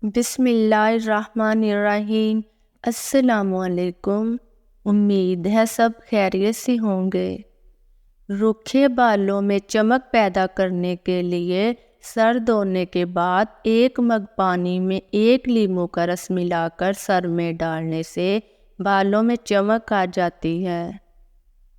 بسم اللہ الرحمن الرحیم۔ السلام علیکم۔ امید ہے سب خیریت سے ہوں گے۔ روکھے بالوں میں چمک پیدا کرنے کے لیے سر دھونے کے بعد 1 مگ پانی میں 1 لیموں کا رس ملا کر سر میں ڈالنے سے بالوں میں چمک آ جاتی ہے۔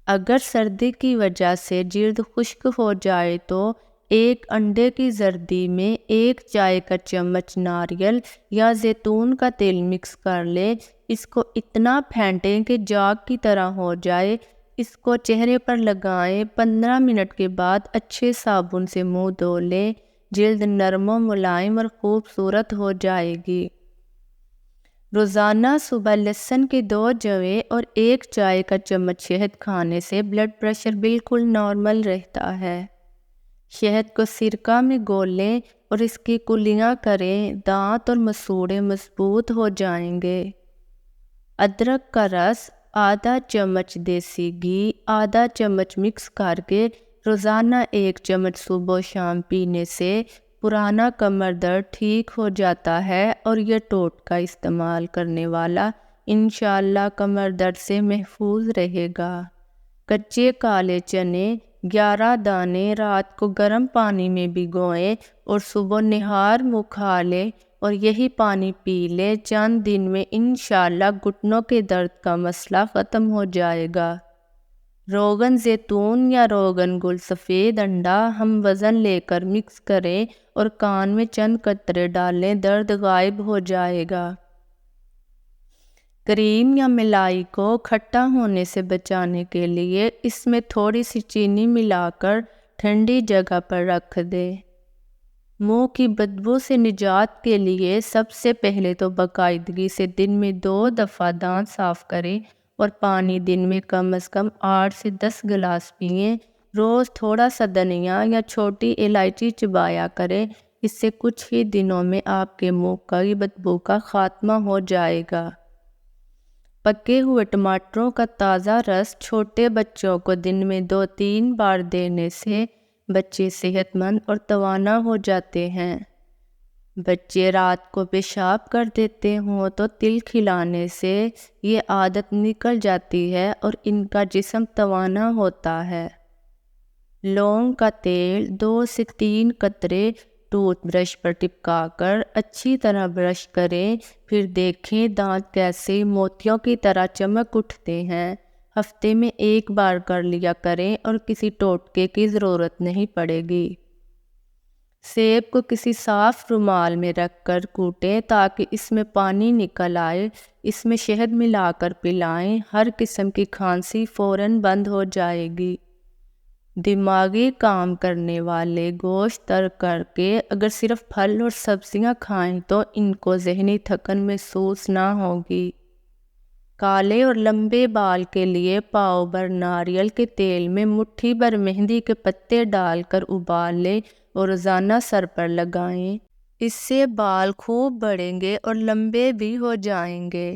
اگر سردی کی وجہ سے جلد خشک ہو جائے تو 1 انڈے کی زردی میں 1 چائے کا چمچ ناریل یا زیتون کا تیل مکس کر لیں۔ اس کو اتنا پھینٹیں کہ جاگ کی طرح ہو جائے۔ اس کو چہرے پر لگائیں۔ 15 منٹ کے بعد اچھے صابن سے منہ دھو لیں۔ جلد نرم و ملائم اور خوبصورت ہو جائے گی۔ روزانہ صبح لہسن کی 2 جویں اور 1 چائے کا چمچ شہد کھانے سے بلڈ پریشر بالکل نارمل رہتا ہے۔ شہد کو سرکہ میں گھول لیں اور اس کی کلیاں کریں۔ دانت اور مسوڑھے مضبوط ہو جائیں گے۔ ادرک کا رس، آدھا چمچ دیسی گھی، آدھا چمچ مکس کر کے روزانہ 1 چمچ صبح و شام پینے سے پرانا کمر درد ٹھیک ہو جاتا ہے اور یہ ٹوٹکا استعمال کرنے والا انشاءاللہ کمر درد سے محفوظ رہے گا۔ کچے کالے چنے 11 دانے رات کو گرم پانی میں بھگوئیں اور صبح نہار منہ کھا لیں اور یہی پانی پی لیں۔ چند دن میں انشاءاللہ گھٹنوں کے درد کا مسئلہ ختم ہو جائے گا۔ روغن زیتون یا روغن گل سفید انڈا ہم وزن لے کر مکس کریں اور کان میں چند قطرے ڈالیں، درد غائب ہو جائے گا۔ کریم یا ملائی کو کھٹا ہونے سے بچانے کے لیے اس میں تھوڑی سی چینی ملا کر ٹھنڈی جگہ پر رکھ دیں۔ منہ کی بدبو سے نجات کے لیے سب سے پہلے تو باقاعدگی سے دن میں 2 دفعہ دانت صاف کریں اور پانی دن میں کم از کم 8 سے 10 گلاس پئیں۔ روز تھوڑا سا دھنیا یا چھوٹی الائچی چبایا کریں۔ اس سے کچھ ہی دنوں میں آپ کے منہ کی بدبو کا خاتمہ ہو جائے گا۔ پکے ہوئے ٹماٹروں کا تازہ رس چھوٹے بچوں کو دن میں 2-3 بار دینے سے بچے صحت مند اور توانا ہو جاتے ہیں۔ بچے رات کو پیشاب کر دیتے ہوں تو تل کھلانے سے یہ عادت نکل جاتی ہے اور ان کا جسم توانا ہوتا ہے۔ لونگ کا تیل 2 سے 3 قطرے ٹوتھ برش پر ٹپکا کر اچھی طرح برش کریں، پھر دیکھیں دانت کیسے موتیوں کی طرح چمک اٹھتے ہیں۔ ہفتے میں 1 بار کر لیا کریں اور کسی ٹوٹکے کی ضرورت نہیں پڑے گی۔ سیب کو کسی صاف رومال میں رکھ کر کوٹیں تاکہ اس میں پانی نکل آئے۔ اس میں شہد ملا کر پلائیں۔ ہر قسم کی کھانسی فوراً بند ہو جائے گی۔ دماغی کام کرنے والے گوشت ترک کر کے اگر صرف پھل اور سبزیاں کھائیں تو ان کو ذہنی تھکن محسوس نہ ہوگی۔ کالے اور لمبے بال کے لیے پاؤ بھر ناریل کے تیل میں مٹھی بھر مہندی کے پتے ڈال کر ابال لیں اور روزانہ سر پر لگائیں۔ اس سے بال خوب بڑھیں گے اور لمبے بھی ہو جائیں گے۔